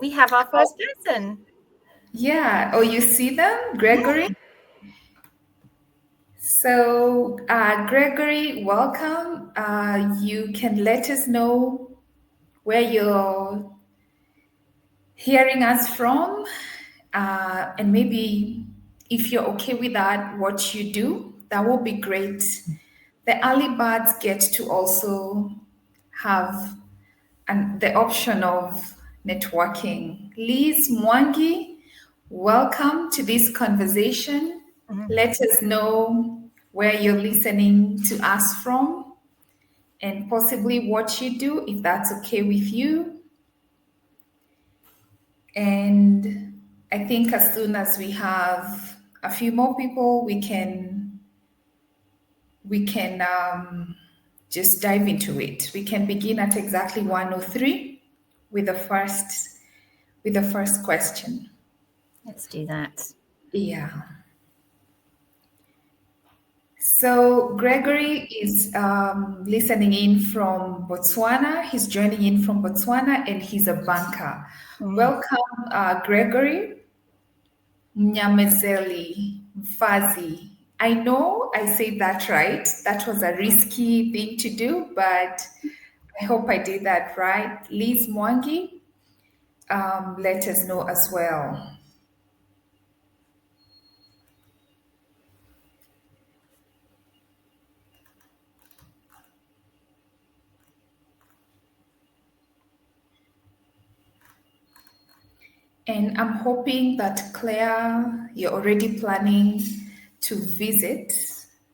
We have our first person. Yeah. Oh, you see them, Gregory? So, Gregory, welcome. You can let us know where you're hearing us from, and maybe if you're okay with that, what you do. That will be great. The early birds get to also have the option of networking. Liz Mwangi, welcome to this conversation. Let us know where you're listening to us from and possibly what you do, if that's okay with you. And I think as soon as we have a few more people, we can just dive into it. We can begin at exactly 1:03 with the first question. Let's do that. Yeah. So Gregory is listening in from Botswana. He's joining in from Botswana, and he's a banker. Welcome, Gregory. Mnyamezeli Mfazi. I know I said that right. That was a risky thing to do, but I hope I did that right. Liz Mwangi, let us know as well. And I'm hoping that Claire, you're already planning to visit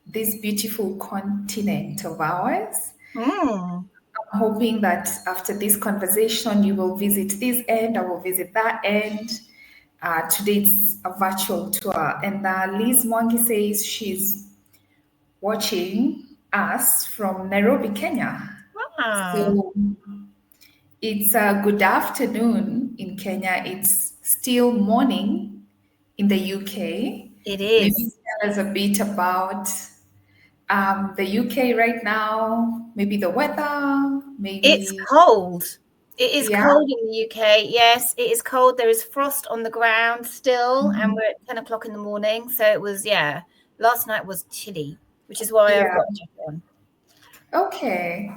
this beautiful continent of ours. Mm. I'm hoping that after this conversation, you will visit this end, I will visit that end. Today it's a virtual tour. And Liz Mwangi says she's watching us from Nairobi, Kenya. Wow. So it's a good afternoon in Kenya. It's still morning in the UK. It Maybe is. tell us a bit about the UK right now, maybe the weather, It's maybe, cold. It is yeah. cold in the UK. Yes, it is cold. There is frost on the ground still, and Mhm. we're at 10 o'clock in the morning. So it was, yeah, last night was chilly, which is why I've Yeah. got a jacket on. Okay.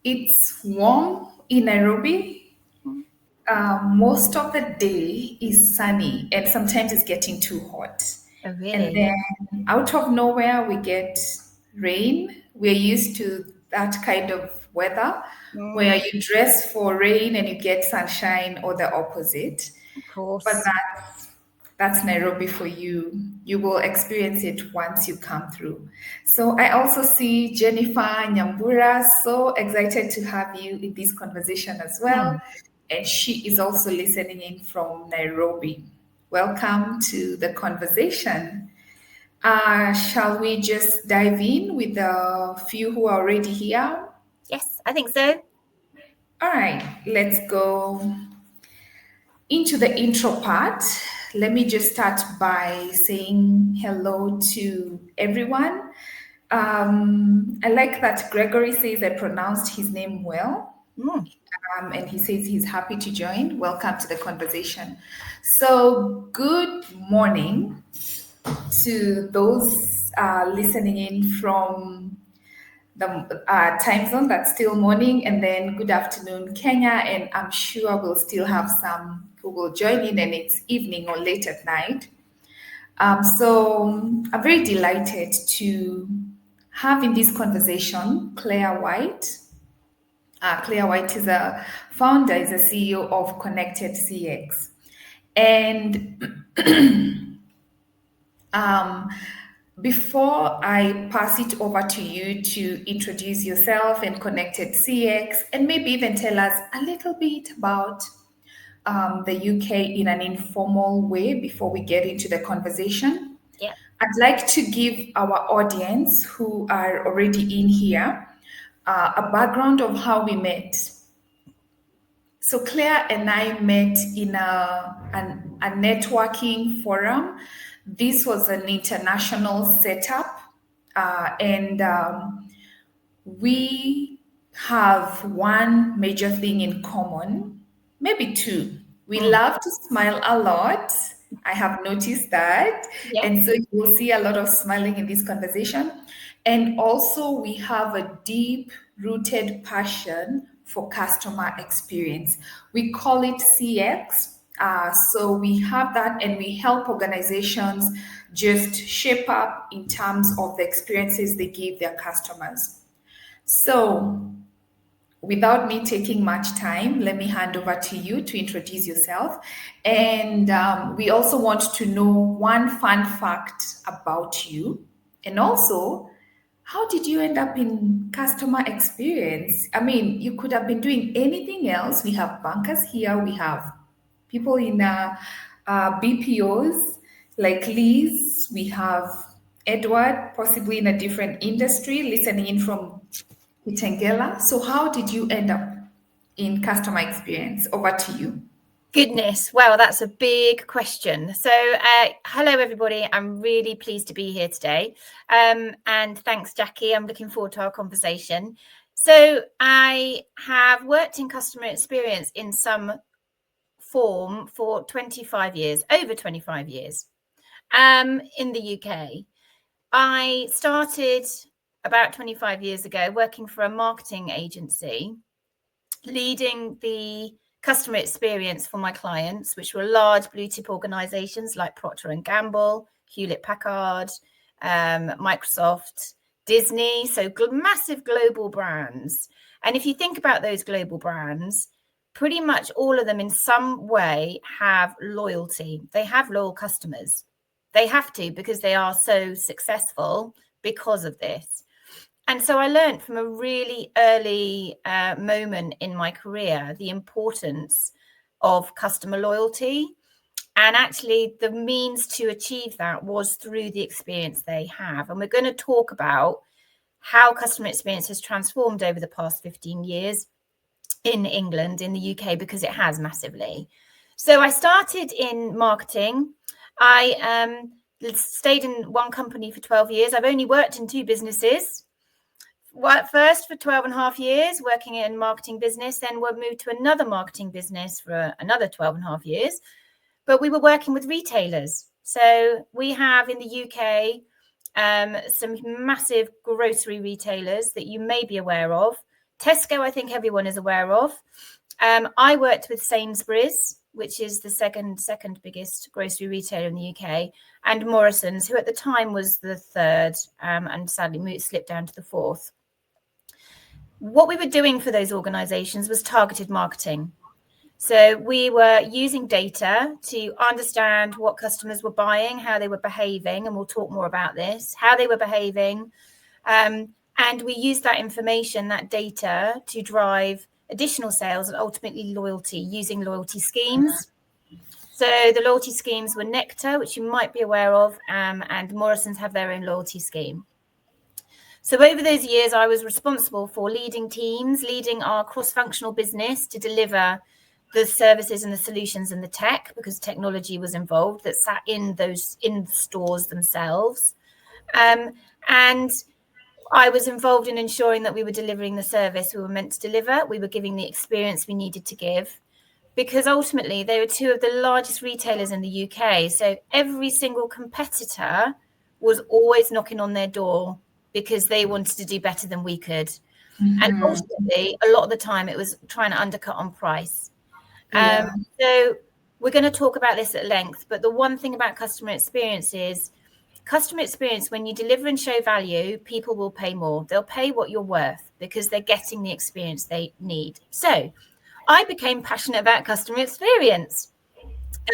It's warm in Nairobi. Most of the day is sunny, and sometimes it's getting too hot. Oh, And really? then out of nowhere, we get rain. We're used to that kind of weather where Mm, you dress for rain and you get sunshine, or the opposite. of But course. that's Nairobi for you. You will experience it once you come through. So I also see Jennifer Nyambura, so excited to have you in this conversation as well. Mm. And she is also listening in from Nairobi. Welcome to the conversation. Shall we just dive in with the few who are already here? Yes, I think so. All right, let's go into the intro part. Let me just start by saying hello to everyone. I like that Gregory says I pronounced his name well. Mm. And he says he's happy to join. Welcome to the conversation. So, good morning to those listening in from the time zone that's still morning, and then good afternoon, Kenya. And I'm sure we'll still have some who will join in, and it's evening or late at night. So I'm very delighted to have in this conversation Claire White. Claire White is a founder, is a CEO of ConnectedCX. And um, before I pass it over to you to introduce yourself and Connected CX, and maybe even tell us a little bit about the UK in an informal way before we get into the conversation, Yeah. I'd like to give our audience who are already in here a background of how we met. So Claire and I met in a networking forum. This was an international setup, and we have one major thing in common, maybe two. We love to smile a lot. I have noticed that. Yeah. And so you will see a lot of smiling in this conversation. And also, we have a deep rooted passion for customer experience. We call it CX. So we have that, and we help organizations just shape up in terms of the experiences they give their customers. So, without me taking much time, let me hand over to you to introduce yourself. And we also want to know one fun fact about you. And also, how did you end up in customer experience? I mean, you could have been doing anything else. We have bankers here, we have people in BPOs like Liz, we have Edward, possibly in a different industry, listening in from Kitengela. So how did you end up in customer experience? Over to you. Goodness, well, that's a big question. So, hello, everybody. I'm really pleased to be here today. And thanks, Jackie. I'm looking forward to our conversation. So, I have worked in customer experience in some form for 25 years, over 25 years, in the UK. I started about 25 years ago working for a marketing agency, leading the customer experience for my clients, which were large blue chip organizations like Procter & Gamble, Hewlett Packard, Microsoft, Disney, so massive global brands. And if you think about those global brands, pretty much all of them in some way have loyalty. They have loyal customers. They have to, because they are so successful because of this. And so I learned from a really early moment in my career the importance of customer loyalty. And actually, the means to achieve that was through the experience they have. And we're going to talk about how customer experience has transformed over the past 15 years in England, in the UK, because it has massively. So I started in marketing. I stayed in one company for 12 years. I've only worked in two businesses. First for 12 and a half years working in marketing business, then we moved to another marketing business for another 12 and a half years, but we were working with retailers. So we have in the UK some massive grocery retailers that you may be aware of. Tesco, I think everyone is aware of. I worked with Sainsbury's, which is the second biggest grocery retailer in the UK, and Morrison's, who at the time was the third, and sadly slipped down to the fourth. What we were doing for those organizations was targeted marketing. So we were using data to understand what customers were buying, how they were behaving, and we'll talk more about this, how they were behaving. And we used that information, that data, to drive additional sales and ultimately loyalty using loyalty schemes. So the loyalty schemes were Nectar, which you might be aware of, and Morrison's have their own loyalty scheme. So over those years, I was responsible for leading teams, leading our cross-functional business to deliver the services and the solutions and the tech, because technology was involved that sat in stores themselves. And I was involved in ensuring that we were delivering the service we were meant to deliver. We were giving the experience we needed to give, because ultimately they were two of the largest retailers in the UK. So every single competitor was always knocking on their door because they wanted to do better than we could. Mm-hmm. And ultimately, a lot of the time, it was trying to undercut on price. So we're going to talk about this at length. But the one thing about customer experience is when you deliver and show value, people will pay more. They'll pay what you're worth because they're getting the experience they need. So I became passionate about customer experience.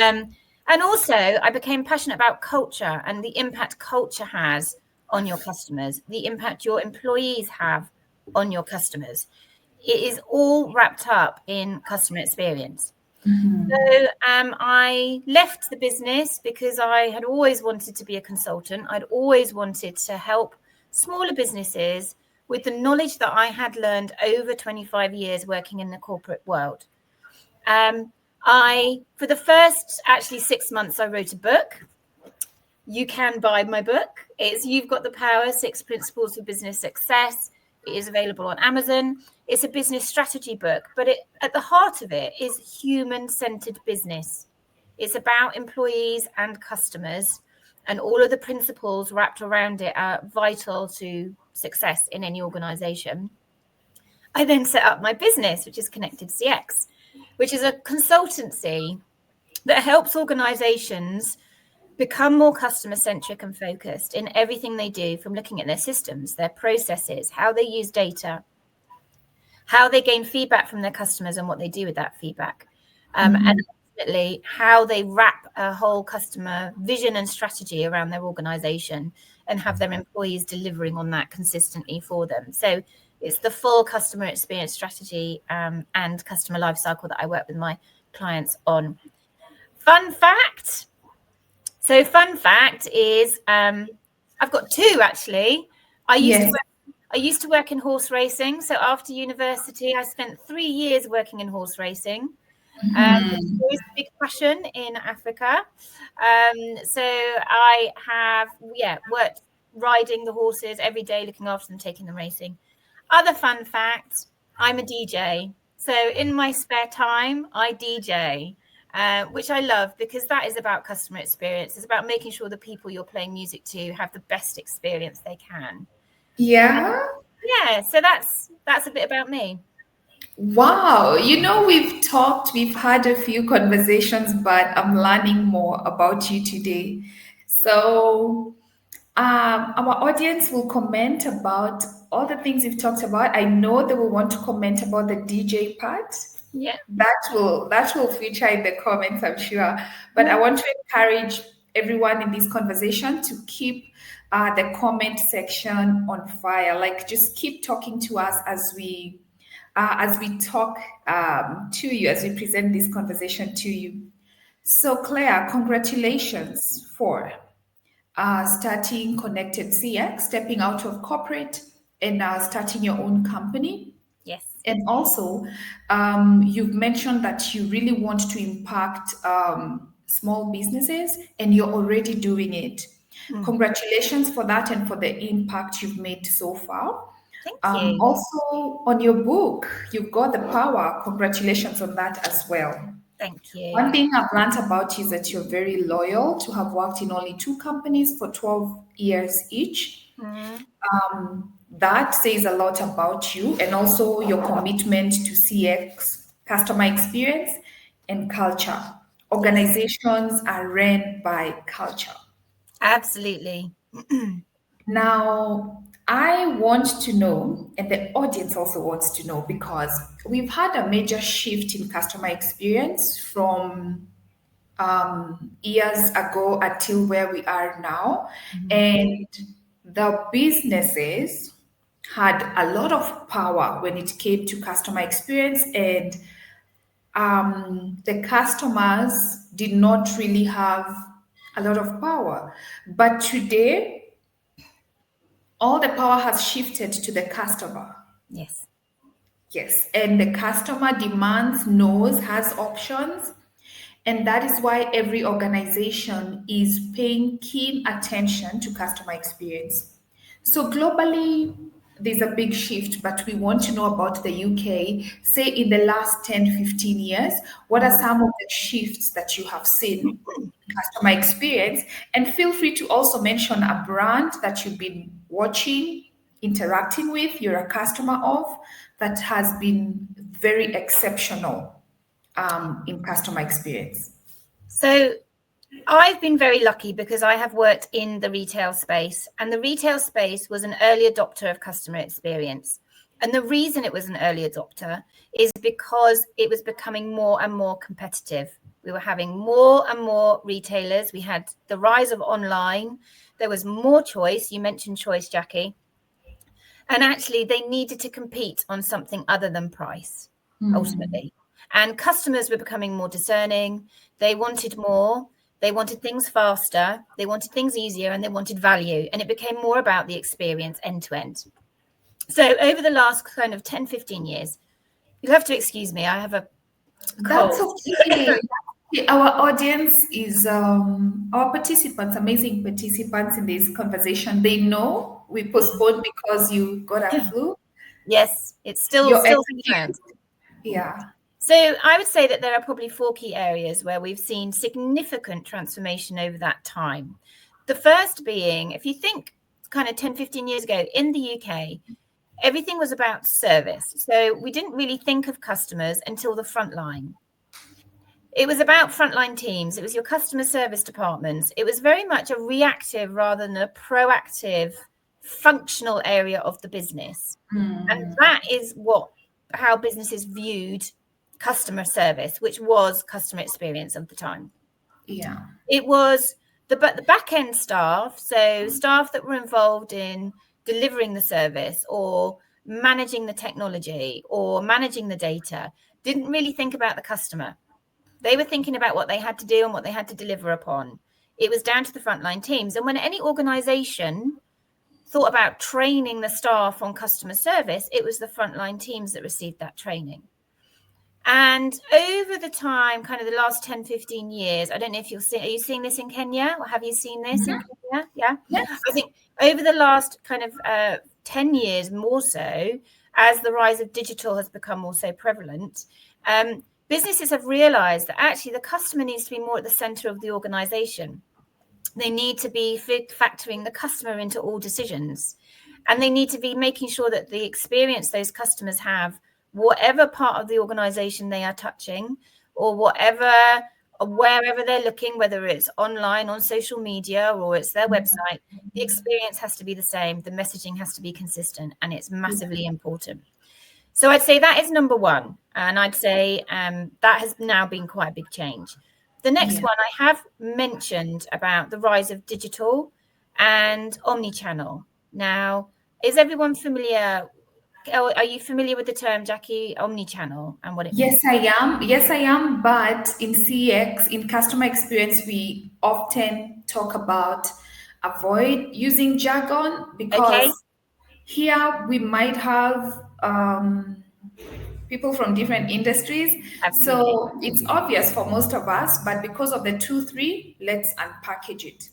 And also, I became passionate about culture and the impact culture has on your customers, the impact your employees have on your customers. It is all wrapped up in customer experience. Mm-hmm. So I left the business because I had always wanted to be a consultant. I'd always wanted to help smaller businesses with the knowledge that I had learned over 25 years working in the corporate world. For the first 6 months, I wrote a book. You can buy my book. It's You've Got the Power, 6 Principles for Business Success. It is available on Amazon. It's a business strategy book, but at the heart of it is human-centered business. It's about employees and customers, and all of the principles wrapped around it are vital to success in any organization. I then set up my business, which is ConnectedCX, which is a consultancy that helps organizations become more customer-centric and focused in everything they do, from looking at their systems, their processes, how they use data, how they gain feedback from their customers and what they do with that feedback, and ultimately how they wrap a whole customer vision and strategy around their organization and have their employees delivering on that consistently for them. So it's the full customer experience strategy and customer lifecycle that I work with my clients on. Fun fact. So fun fact is I've got two, actually. I used to work in horse racing. So after university, I spent 3 years working in horse racing. It's a big passion in Africa. So I have, worked riding the horses every day, looking after them, taking them racing. Other fun fact, I'm a DJ. So in my spare time, I DJ. Which I love, because that is about customer experience. It's about making sure the people you're playing music to have the best experience they can. Yeah. So that's a bit about me. Wow. We've had a few conversations, but I'm learning more about you today. So our audience will comment about all the things you've talked about. I know they will want to comment about the DJ part. Yeah. That will feature in the comments, I'm sure. But I want to encourage everyone in this conversation to keep the comment section on fire. Like, just keep talking to us as we talk to you, as we present this conversation to you. So, Claire, congratulations for starting ConnectedCX, stepping out of corporate and starting your own company. Yes. And also, you've mentioned that you really want to impact small businesses, and you're already doing it. Congratulations for that and for the impact you've made so far. Thank you. Also, on your book, you've got the power. Congratulations on that as well. Thank you. One thing I've learned about you is that you're very loyal, to have worked in only 2 companies for 12 years each. That says a lot about you, and also your commitment to CX, customer experience, and culture. Organizations are ran by culture. Absolutely. Now, I want to know, and the audience also wants to know, because we've had a major shift in customer experience from years ago until where we are now. And the businesses had a lot of power when it came to customer experience, and the customers did not really have a lot of power. But today, all the power has shifted to the customer. Yes. Yes, and the customer demands, knows, has options. And that is why every organization is paying keen attention to customer experience. So globally, there's a big shift, but we want to know about the UK. Say in the last 10, 15 years, what are some of the shifts that you have seen in customer experience? And feel free to also mention a brand that you've been watching, interacting with, you're a customer of, that has been very exceptional in customer experience. So I've been very lucky, because I have worked in the retail space, and the retail space was an early adopter of customer experience. And the reason it was an early adopter is because it was becoming more and more competitive. We were having more and more retailers. We had the rise of online. There was more choice. You mentioned choice, Jackie. And actually, they needed to compete on something other than price, ultimately. And customers were becoming more discerning. They wanted more. They wanted things faster. They wanted things easier, and they wanted value. And it became more about the experience end to end. So over the last kind of 10, 15 years, you'll have to excuse me. I have a cold. That's okay. Our audience is our participants, amazing participants in this conversation. They know we postponed because you got a flu. Yes, it's still hanging around. Yeah. So I would say that there are probably 4 key areas where we've seen significant transformation over that time. The first being, if you think kind of 10, 15 years ago in the UK, everything was about service. So we didn't really think of customers until the front line. It was about frontline teams. It was your customer service departments. It was very much a reactive rather than a proactive functional area of the business. And that is how businesses viewed customer service, which was customer experience of the time. Yeah. It was the back end staff, so staff that were involved in delivering the service or managing the technology or managing the data, didn't really think about the customer. They were thinking about what they had to do and what they had to deliver upon. It was down to the frontline teams. And when any organization thought about training the staff on customer service, it was the frontline teams that received that training. And over the time, kind of the last 10, 15 years, I don't know if are you seeing this in Kenya or have you seen this in Kenya? Yeah. Yes. I think over the last kind of 10 years more so, as the rise of digital has become more so prevalent, businesses have realized that actually the customer needs to be more at the center of the organization. They need to be factoring the customer into all decisions. And they need to be making sure that the experience those customers have, whatever part of the organization they are touching, or wherever they're looking, whether it's online, on social media, or it's their website, the experience has to be the same. The messaging has to be consistent, and it's massively important. So I'd say that is number one. And I'd say that has now been quite a big change. The next one I have mentioned about the rise of digital and omnichannel. Now, is everyone familiar? Are you familiar with the term, Jackie, omnichannel and what it means? Yes, I am. Yes, I am. But in CX, in customer experience, we often talk about avoid using jargon because here we might have people from different industries. Absolutely. So it's obvious for most of us, but because of the 2-3, let's unpackage it.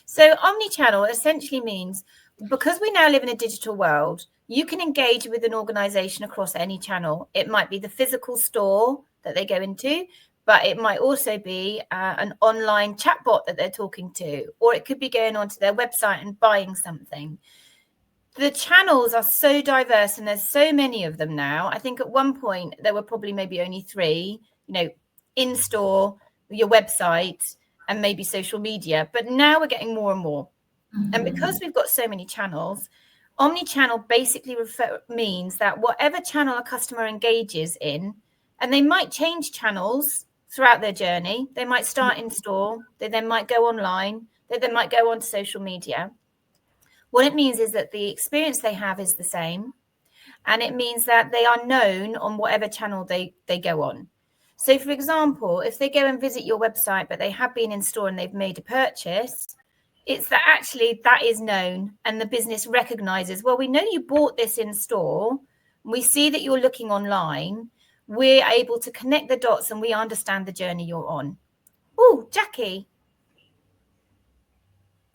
So omnichannel essentially means, because we now live in a digital world, you can engage with an organization across any channel. It might be the physical store that they go into, but it might also be an online chatbot that they're talking to, or it could be going onto their website and buying something. The channels are so diverse and there's so many of them now. I think at one point there were probably maybe only 3, in store, your website, and maybe social media. But now we're getting more and more. And because we've got so many channels, omnichannel basically means that whatever channel a customer engages in, and they might change channels throughout their journey. They might start in store, they then might go online, they then might go onto social media. What it means is that the experience they have is the same. And it means that they are known on whatever channel they go on. So, for example, if they go and visit your website, but they have been in store and they've made a purchase, it's that actually that is known and the business recognizes, well, we know you bought this in store. We see that you're looking online. We're able to connect the dots and we understand the journey you're on. Oh, Jackie.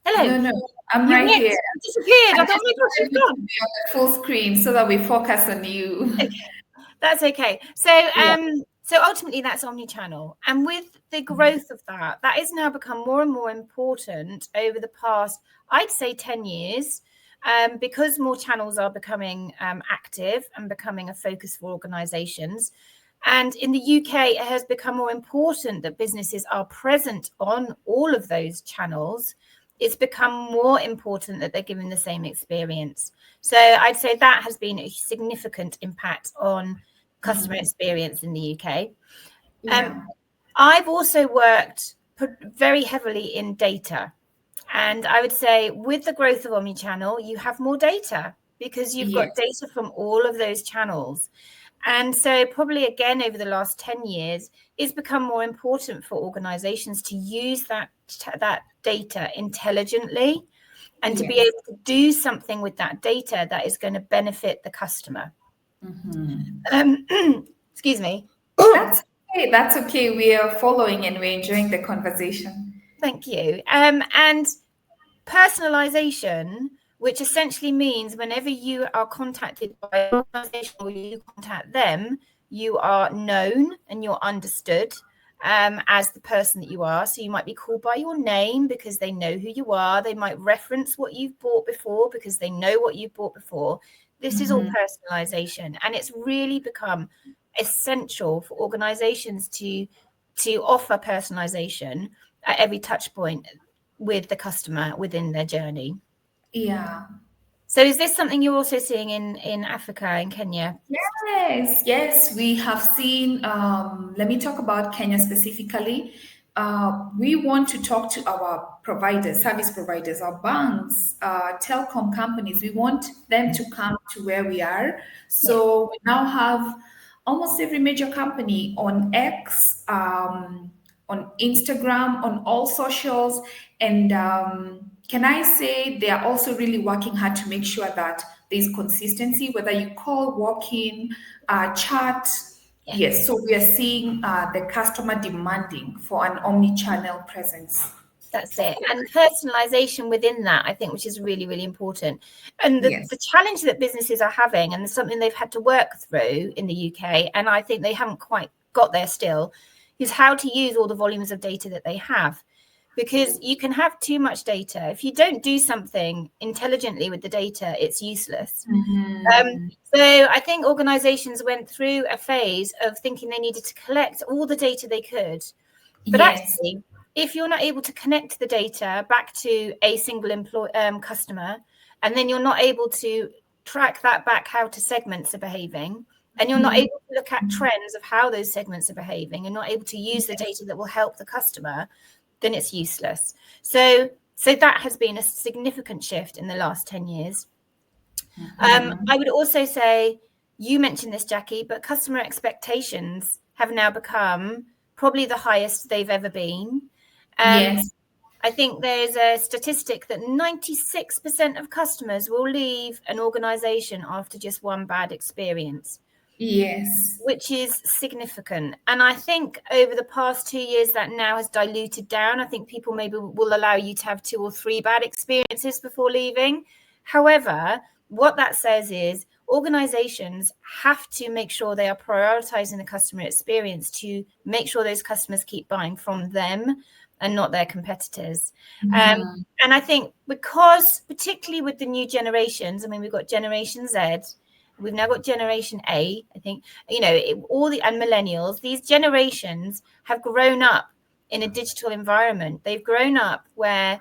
Hello. No, I'm right here. You disappeared. I thought, oh my gosh, she's gone. Be on the full screen so that we focus on you. Okay. That's okay. So ultimately that's omnichannel. And with the growth of that has now become more and more important over the past, I'd say 10 years, because more channels are becoming active and becoming a focus for organizations. And in the UK, it has become more important that businesses are present on all of those channels. It's become more important that they're given the same experience. So I'd say that has been a significant impact on customer experience in the UK. I've also worked very heavily in data. And I would say with the growth of omnichannel, you have more data because you've got data from all of those channels. And so probably again, over the last 10 years, it's become more important for organizations to use that data intelligently and to be able to do something with that data that is going to benefit the customer. Excuse me. That's okay. That's okay. We are following and we're enjoying the conversation. Thank you. And personalization which essentially means whenever you are contacted by an organization or you contact them, you are known and you're understood as the person that you are. So you might be called by your name because they know who you are. They might reference what you've bought before because they know what you've bought before. This is all personalization, and it's really become essential for organizations to offer personalization at every touch point with the customer within their journey. Yeah. So is this something you're also seeing in Africa, in Kenya? Yes, we have seen. Let me talk about Kenya specifically. We want to talk to our providers, service providers, our banks, telecom companies. We want them to come to where we are. So we now have almost every major company on X, on Instagram, on all socials. And can I say they are also really working hard to make sure that there's consistency, whether you call, walk in, chat. Yeah. Yes, so we are seeing the customer demanding for an omni-channel presence. That's it. And personalization within that, I think, which is really, really important. And the challenge that businesses are having, and something they've had to work through in the UK, and I think they haven't quite got there still, is how to use all the volumes of data that they have. Because you can have too much data. If you don't do something intelligently with the data, it's useless. So I think organizations went through a phase of thinking they needed to collect all the data they could. But actually, if you're not able to connect the data back to a single customer, and then you're not able to track that back how to segments are behaving, and you're not able to look at trends of how those segments are behaving, and not able to use the data that will help the customer, then it's useless. So that has been a significant shift in the last 10 years. I would also say, you mentioned this, Jackie, but customer expectations have now become probably the highest they've ever been. I think there's a statistic that 96% of customers will leave an organization after just one bad experience. Which is significant. And I think over the past 2 years, that now has diluted down. I think people maybe will allow you to have 2 or 3 bad experiences before leaving. However, what that says is organizations have to make sure they are prioritizing the customer experience to make sure those customers keep buying from them and not their competitors. And I think because, particularly with the new generations, I mean, we've got Generation Z, we've now got Generation A, I think, and millennials, these generations have grown up in a digital environment. They've grown up where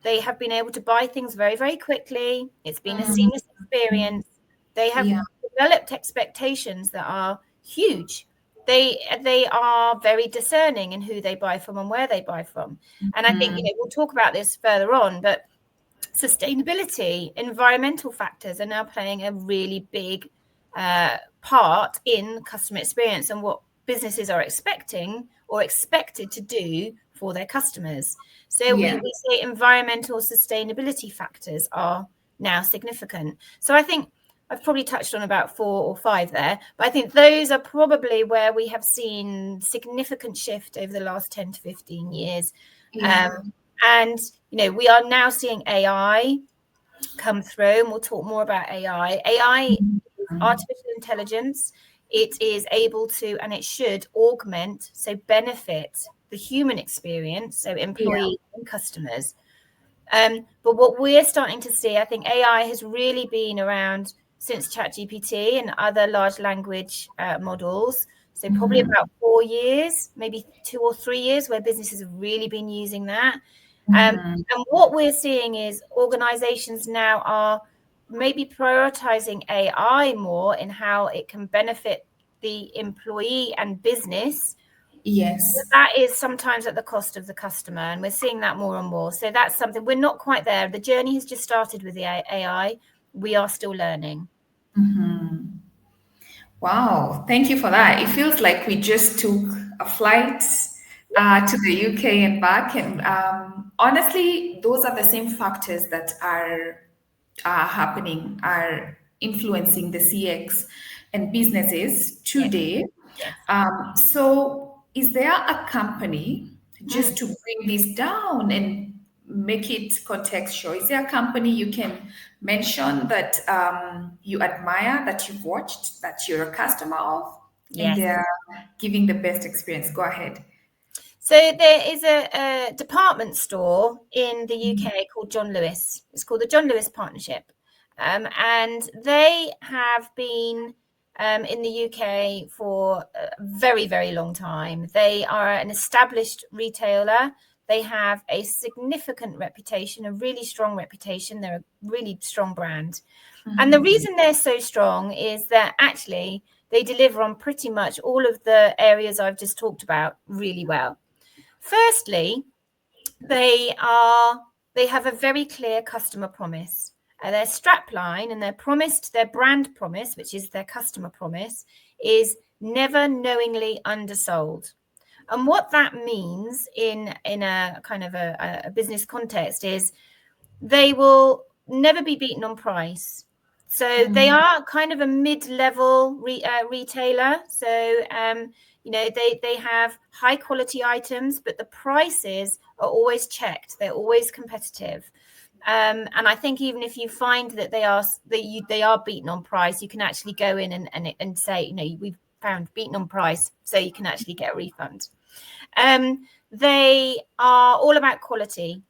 they have been able to buy things very, very quickly. It's been a seamless experience. They have developed expectations that are huge. They are very discerning in who they buy from and where they buy from. And I think, we'll talk about this further on, but sustainability, environmental factors are now playing a really big part in customer experience and what businesses are expecting or expected to do for their customers. So we say environmental sustainability factors are now significant. So I think I've probably touched on about 4 or 5 there, but I think those are probably where we have seen significant shift over the last 10 to 15 years. And, we are now seeing AI come through, and we'll talk more about AI. AI is artificial intelligence. It is able to, and it should augment, so benefit the human experience, so employees and customers. But what we're starting to see, I think AI has really been around since ChatGPT and other large language models. So probably about 4 years, maybe 2 or 3 years, where businesses have really been using that. And what we're seeing is organizations now are maybe prioritizing AI more in how it can benefit the employee and business. But that is sometimes at the cost of the customer, and we're seeing that more and more. So that's something, we're not quite there. The journey has just started with the AI. We are still learning. Wow, thank you for that. It feels like we just took a flight to the UK and back. And honestly, those are the same factors that are happening, are influencing the CX and businesses today. So is there a company, just to bring this down and make it contextual. Is there a company you can mention that you admire, that you've watched, that you're a customer of, and Yes. they're giving the best experience? Go ahead. So there is a department store in the UK called John Lewis. It's called the John Lewis Partnership. And they have been in the UK for a very, very long time. They are an established retailer. They have a significant reputation, a really strong reputation. They're a really strong brand. And the reason they're so strong is that actually they deliver on pretty much all of the areas I've just talked about really well. Firstly, they have a very clear customer promise. Their strapline and their brand promise, which is their customer promise, is never knowingly undersold. And what that means in a kind of a business context is they will never be beaten on price. So they are kind of a mid-level retailer. So they have high quality items, but the prices are always checked. They're always competitive. And I think even if you find that they are beaten on price, you can actually go in and say, we've found beaten on price, so you can actually get a refund. They are all about quality.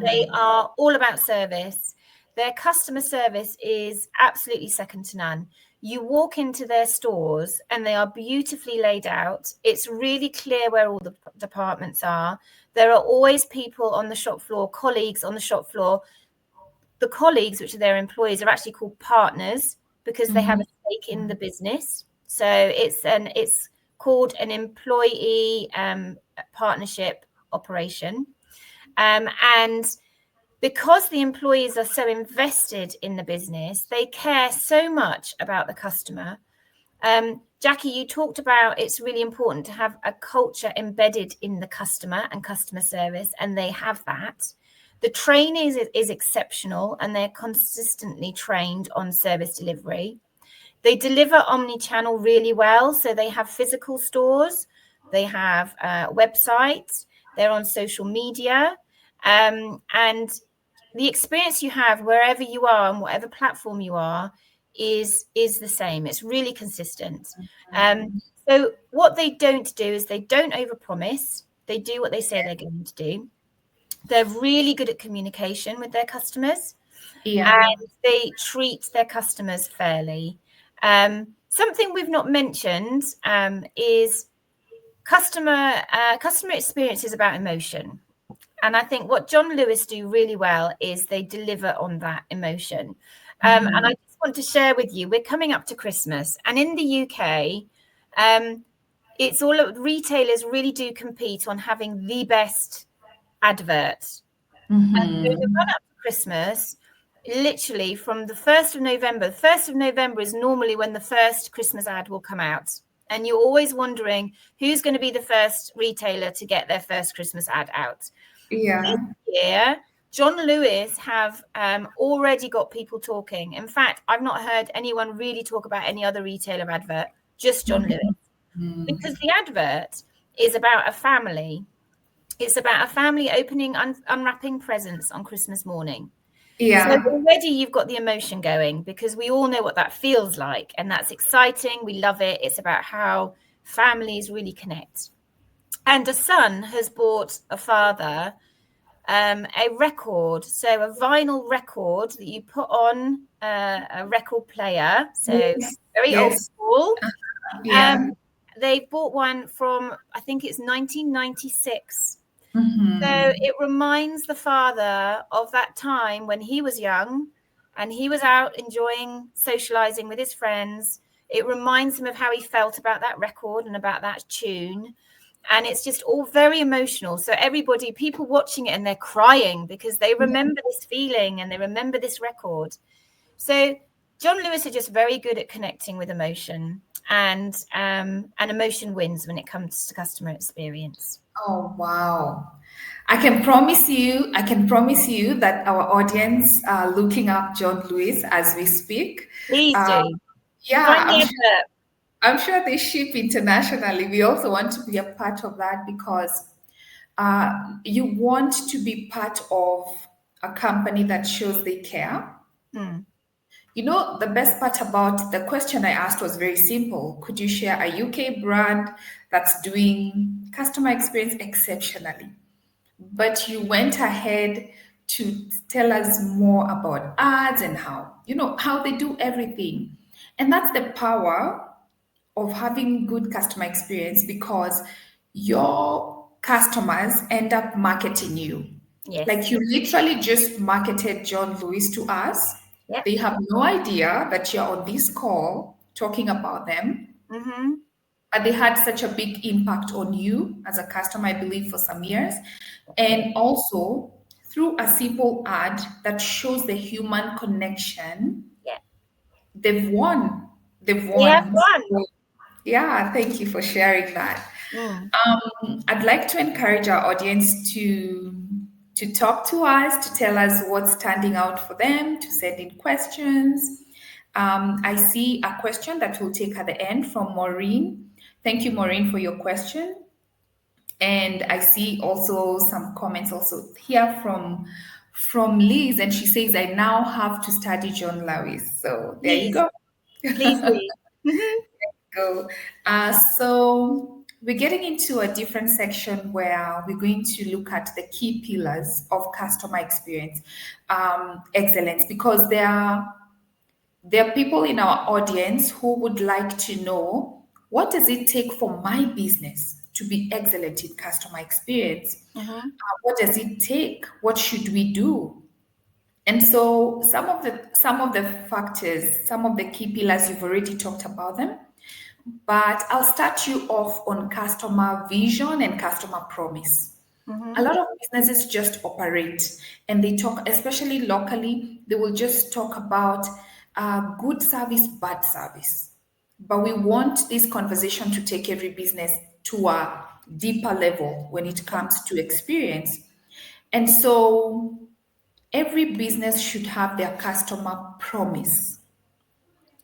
They are all about service. Their customer service is absolutely second to none. You walk into their stores and they are beautifully laid out. It's really clear where all the departments are. There are always people on the shop floor, colleagues on the shop floor. The colleagues, which are their employees, are actually called partners because they have a stake in the business. So it's called an employee partnership operation. And because the employees are so invested in the business, they care so much about the customer. Jackie, you talked about it's really important to have a culture embedded in the customer and customer service, and they have that. The training is exceptional, and they're consistently trained on service delivery. They deliver omni-channel really well. So they have physical stores, they have websites, they're on social media, and the experience you have wherever you are and whatever platform you are is the same. It's really consistent. So what they don't do is they don't overpromise. They do what they say they're going to do. They're really good at communication with their customers, and they treat their customers fairly. Something we've not mentioned is customer experience is about emotion. And I think what John Lewis do really well is they deliver on that emotion. And I just want to share with you, we're coming up to Christmas, and in the UK, it's all retailers really do compete on having the best advert. And so the run up to Christmas, literally from the 1st of November, the 1st of November is normally when the first Christmas ad will come out. And you're always wondering who's going to be the first retailer to get their first Christmas ad out. This year, John Lewis have already got people talking. In fact, I've not heard anyone really talk about any other retailer advert, just John Lewis. Because the advert is about a family. It's about a family opening, unwrapping presents on Christmas morning. So already you've got the emotion going, because we all know what that feels like. And that's exciting. We love it. It's about how families really connect. And a son has bought a father a record, so a vinyl record that you put on a record player, so very old school. They bought one from, I think it's 1996. So it reminds the father of that time when he was young and he was out enjoying socializing with his friends. It reminds him of how he felt about that record and about that tune. And it's just all very emotional. So people watching it and they're crying because they remember this feeling and they remember this record. So John Lewis are just very good at connecting with emotion, and emotion wins when it comes to customer experience. Oh, wow. I can promise you that our audience are looking up John Lewis as we speak. Please do. Yeah, I'm sure they ship internationally. We also want to be a part of that because You want to be part of a company that shows they care. Mm. You know, the best part about the question I asked was very simple. Could you share a UK brand that's doing customer experience exceptionally? But you went ahead to tell us more about ads and how they do everything. And that's the power of having good customer experience, because your customers end up marketing you. Yes. Like, you literally just marketed John Lewis to us. Yep. They have no idea that you're on this call talking about them, Mm-hmm. but they had such a big impact on you as a customer, I believe, for some years. And also through a simple ad that shows the human connection, Yeah. they've won. They've We have won. one. So, yeah, thank you for sharing that. Mm. I'd like to encourage our audience to talk to us, to tell us what's standing out for them, to send in questions. I see a question that we'll take at the end from Maureen. Thank you, Maureen, for your question. And I see also some comments also here from Liz, and she says, I now have to study John Lewis. So there you Please, go. please do. Mhm. Go. So we're getting into a different section where we're going to look at the key pillars of customer experience excellence, because there are people in our audience who would like to know, what does it take for my business to be excellent in customer experience? Mhm. What does it take? What should we do? And so some of the factors, some of the key pillars, you've already talked about them. But I'll start you off on customer vision and customer promise. A Mhm. lot of businesses just operate and they talk, especially locally, they will just talk about good service, bad service. But we want this conversation to take every business to a deeper level when it comes to experience. And so every business should have their customer promise.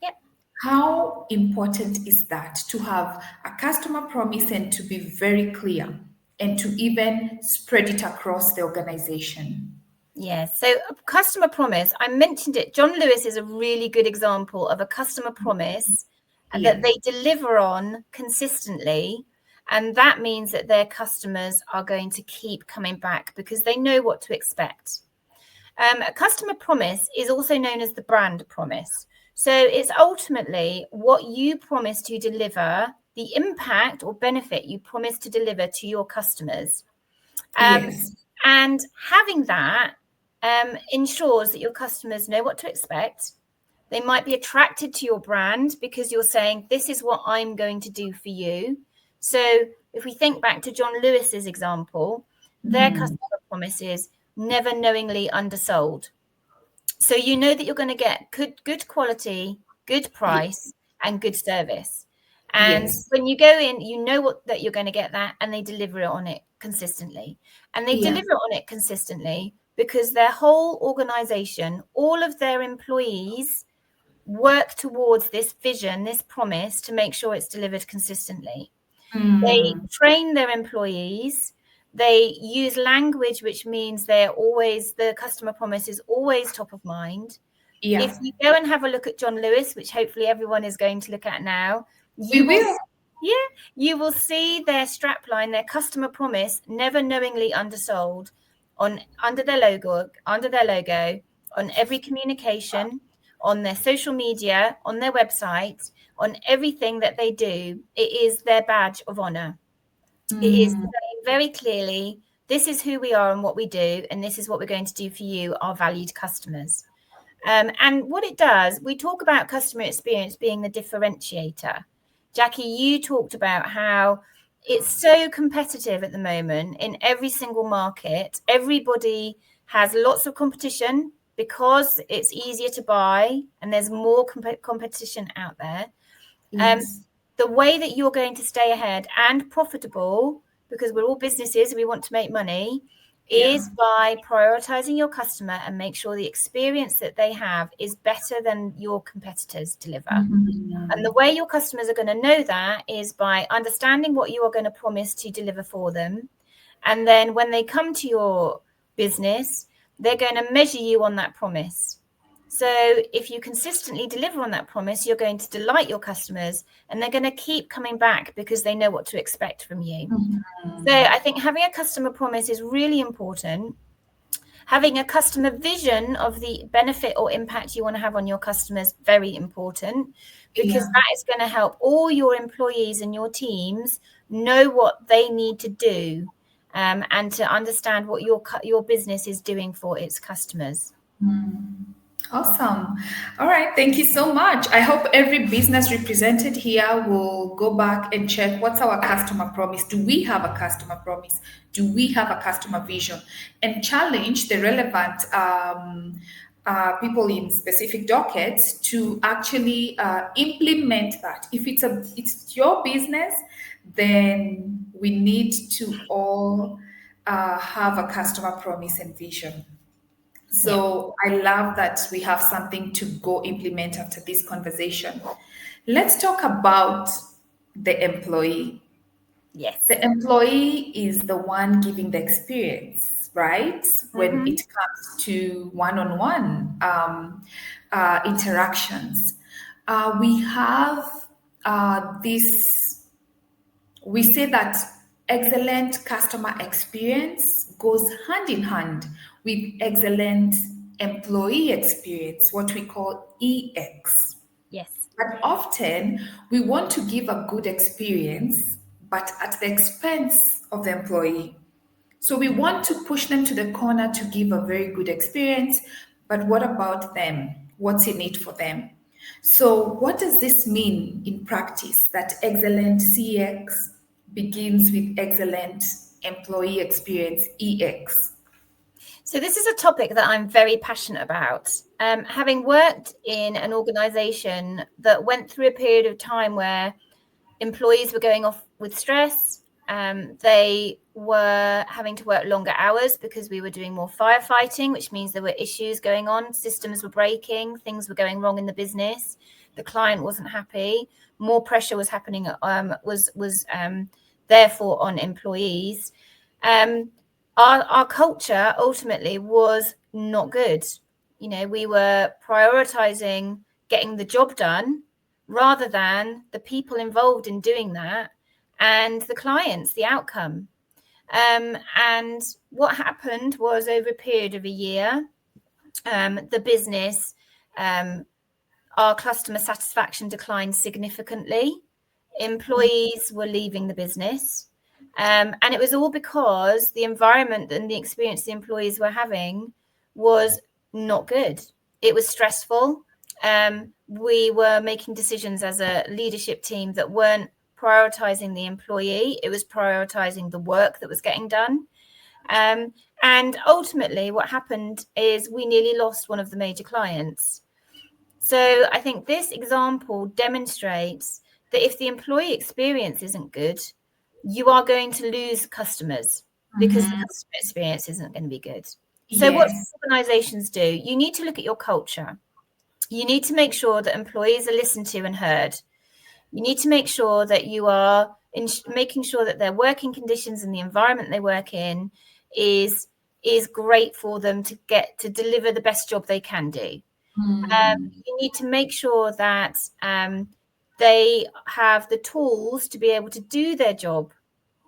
Yep. How important is that, to have a customer promise and to be very clear and to even spread it across the organization? Yes. So customer promise, I mentioned it. John Lewis is a really good example of a customer promise that Yes. they deliver on consistently. And that means that their customers are going to keep coming back because they know what to expect. A customer promise is also known as the brand promise. So it's ultimately what you promise to deliver, the impact or benefit you promise to deliver to your customers. Yes. And having that ensures that your customers know what to expect. They might be attracted to your brand because you're saying, this is what I'm going to do for you. So if we think back to John Lewis's example, their customer promise is never knowingly undersold. So you know that you're going to get good quality, good price, and good service. And Yes. when you go in, you know that you're going to get that, and they deliver on it consistently. And they Yeah. deliver on it consistently because their whole organization, all of their employees work towards this vision, this promise, to make sure it's delivered consistently. They Mm. train their employees. They use language, which means the customer promise is always top of mind. If Yeah. you go and have a look at John Lewis, which hopefully everyone is going to look at now, We you will, will. you will see their strapline, their customer promise, never knowingly undersold, under their logo, on every communication, on their social media, on their website, on everything that they do. It is their badge of honor. It is Mm. saying very clearly, this is who we are and what we do, and this is what we're going to do for you, our valued customers. And what it does, we talk about customer experience being the differentiator. Jackie, you talked about how it's so competitive at the moment in every single market. Everybody has lots of competition because it's easier to buy and there's more competition out there. Yes. The way that you're going to stay ahead and profitable, because we're all businesses, we want to make money, Yeah. is by prioritizing your customer and make sure the experience that they have is better than your competitors deliver. And the way your customers are going to know that is by understanding what you are going to promise to deliver for them, And then when they come to your business, they're going to measure you on that promise. So if you consistently deliver on that promise, you're going to delight your customers, and they're going to keep coming back because they know what to expect from you. So I think having a customer promise is really important. Having a customer vision of the benefit or impact you want to have on your customers, very important, because that is going to help all your employees and your teams know what they need to do, and to understand what your business is doing for its customers. Awesome. All right. Thank you so much. I hope every business represented here will go back and check what's our customer promise. Do we have a customer promise? Do we have a customer vision? And challenge the relevant people in specific dockets to actually implement that. If it's your business, then we need to all have a customer promise and vision. So I love that we have something to go implement after this conversation. Let's talk about the employee. Yes. The employee is the one giving the experience, right? When it comes to one-on-one interactions. We have we say that excellent customer experience goes hand in hand with excellent employee experience, what we call EX. Yes. But often we want to give a good experience, but at the expense of the employee. So we want to push them to the corner to give a very good experience, but what about them? What's in it for them? So what does this mean in practice, that excellent CX begins with excellent employee experience, EX? So this is a topic that I'm very passionate about. Having worked in an organization that went through a period of time where employees were going off with stress, they were having to work longer hours because we were doing more firefighting, which means there were issues going on, systems were breaking, things were going wrong in the business, the client wasn't happy, more pressure was happening, therefore on employees. Our culture ultimately was not good. You know, we were prioritizing getting the job done rather than the people involved in doing that and the clients, the outcome. And what happened was, over a period of a year, the business, our customer satisfaction declined significantly. Employees were leaving the business. And it was all because the environment and the experience the employees were having was not good. It was stressful. We were making decisions as a leadership team that weren't prioritizing the employee. It was prioritizing the work that was getting done. And ultimately, what happened is we nearly lost one of the major clients. So I think this example demonstrates that if the employee experience isn't good, you are going to lose customers because the customer experience isn't going to be good. So what organizations do, you need to look at your culture. You need to make sure that employees are listened to and heard. You need to make sure that you are making sure that their working conditions and the environment they work in is great for them to get to deliver the best job they can do. You need to make sure that they have the tools to be able to do their job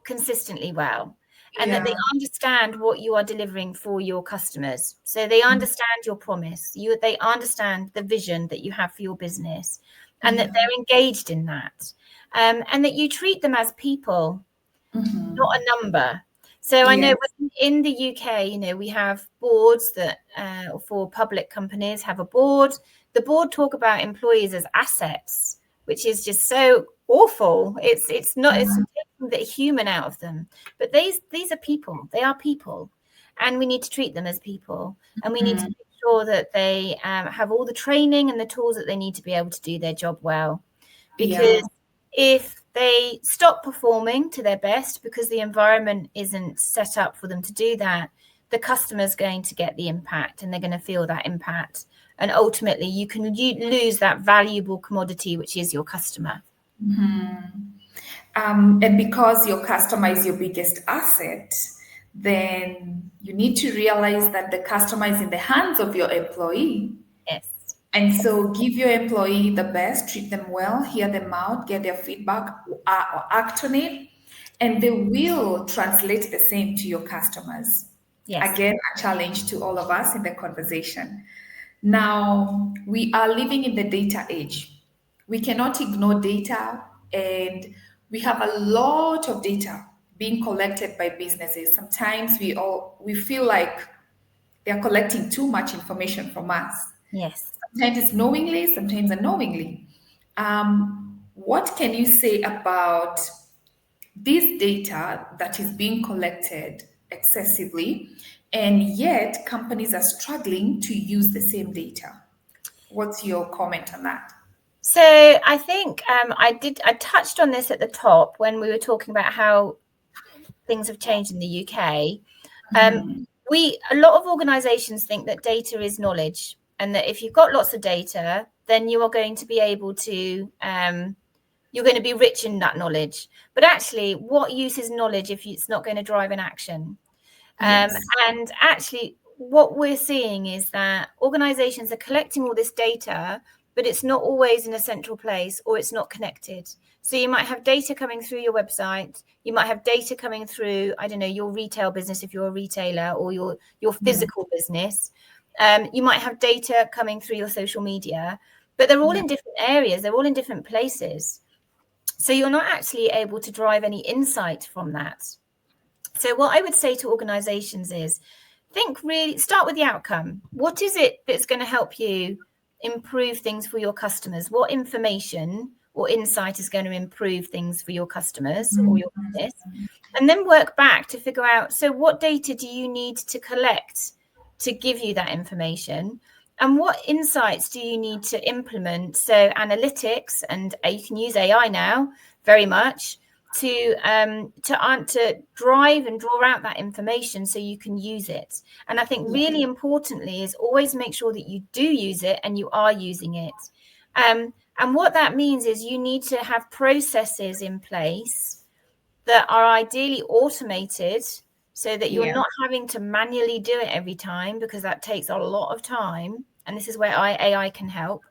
consistently well, and that they understand what you are delivering for your customers. So they understand your promise, they understand the vision that you have for your business, and that they're engaged in that, and that you treat them as people, not a number. So I know in the UK, you know, we have boards that for public companies have a board. The board talk about employees as assets, which is just so awful. It's not, it's taking the human out of them. But these are people. They are people, and we need to treat them as people. And we need to make sure that they have all the training and the tools that they need to be able to do their job well. Because if they stop performing to their best because the environment isn't set up for them to do that, the customer's going to get the impact, and they're going to feel that impact. And ultimately, you lose that valuable commodity, which is your customer. And because your customer is your biggest asset, then you need to realize that the customer is in the hands of your employee. Yes. And so give your employee the best, treat them well, hear them out, get their feedback, or act on it, and they will translate the same to your customers. Yes. Again, a challenge to all of us in the conversation. Now, we are living in the data age. We cannot ignore data, and we have a lot of data being collected by businesses. Sometimes we feel like they're collecting too much information from us. Yes. Sometimes it's knowingly, sometimes unknowingly. What can you say about this data that is being collected excessively, and yet companies are struggling to use the same data? What's your comment on that? So I think I touched on this at the top when we were talking about how things have changed in the UK. A lot of organizations think that data is knowledge, and that if you've got lots of data, then you are going to be able to you're going to be rich in that knowledge. But actually, what use is knowledge if it's not going to drive an action? Yes. And actually, what we're seeing is that organizations are collecting all this data, but it's not always in a central place, or it's not connected. So you might have data coming through your website. You might have data coming through, I don't know, your retail business if you're a retailer, or your physical business. You might have data coming through your social media, but they're all in different areas. They're all in different places. So you're not actually able to drive any insight from that. So what I would say to organizations is start with the outcome. What is it that's going to help you improve things for your customers? What information or insight is going to improve things for your customers or your business? And then work back to figure out, so what data do you need to collect to give you that information? And what insights do you need to implement? So analytics, and you can use AI now very much to drive and draw out that information so you can use it. And I think really importantly is always make sure that you do use it and you are using it. And what that means is you need to have processes in place that are ideally automated, so that you're not having to manually do it every time, because that takes a lot of time. And this is where AI can help.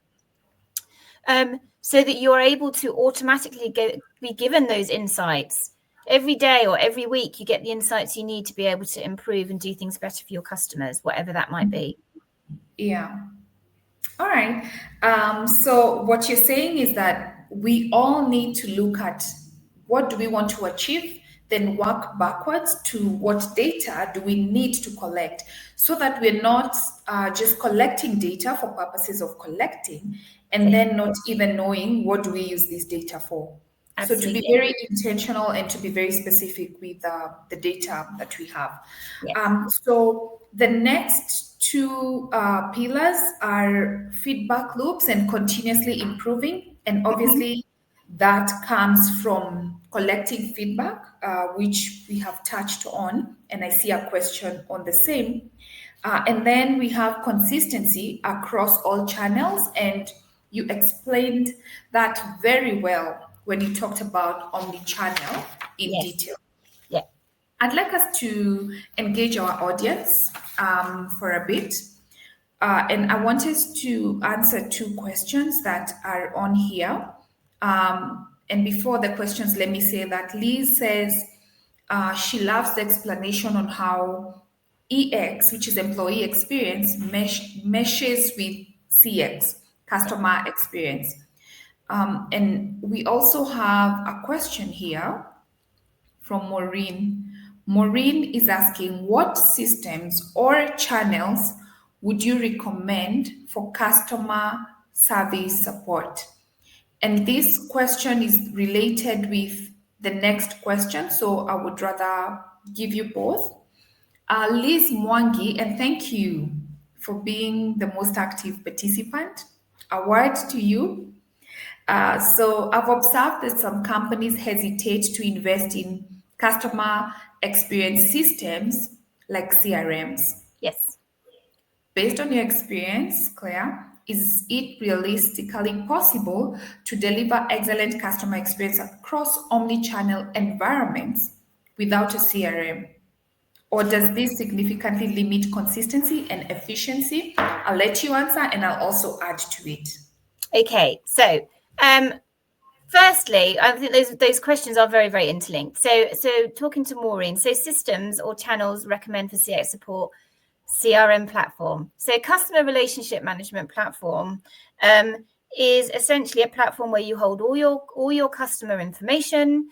So that you're able to automatically be given those insights every day or every week. You get the insights you need to be able to improve and do things better for your customers, whatever that might be. Yeah. All right. So what you're saying is that we all need to look at what do we want to achieve, then work backwards to what data do we need to collect, so that we're not just collecting data for purposes of collecting, and then not even knowing what do we use this data for. Absolutely. So to be very intentional and to be very specific with the data that we have. So the next two pillars are feedback loops and continuously improving. And obviously that comes from collecting feedback, which we have touched on. And I see a question on the same. And then we have consistency across all channels. And you explained that very well when you talked about omni-channel in detail. Yeah. I'd like us to engage our audience for a bit. And I want us to answer two questions that are on here. And before the questions, let me say that Liz says she loves the explanation on how EX, which is employee experience, meshes with CX, customer experience. And we also have a question here from Maureen. Maureen is asking, what systems or channels would you recommend for customer service support? And this question is related with the next question, so I would rather give you both. Liz Mwangi, and thank you for being the most active participant. A word to you. So I've observed that some companies hesitate to invest in customer experience systems like CRMs. Yes. Based on your experience, Claire, is it realistically possible to deliver excellent customer experience across omni-channel environments without a CRM? Or does this significantly limit consistency and efficiency? I'll let you answer and I'll also add to it. Okay, so firstly, I think those questions are very, very interlinked. So talking to Maureen, so systems or channels recommend for CX support CRM platform. So customer relationship management platform is essentially a platform where you hold all your customer information.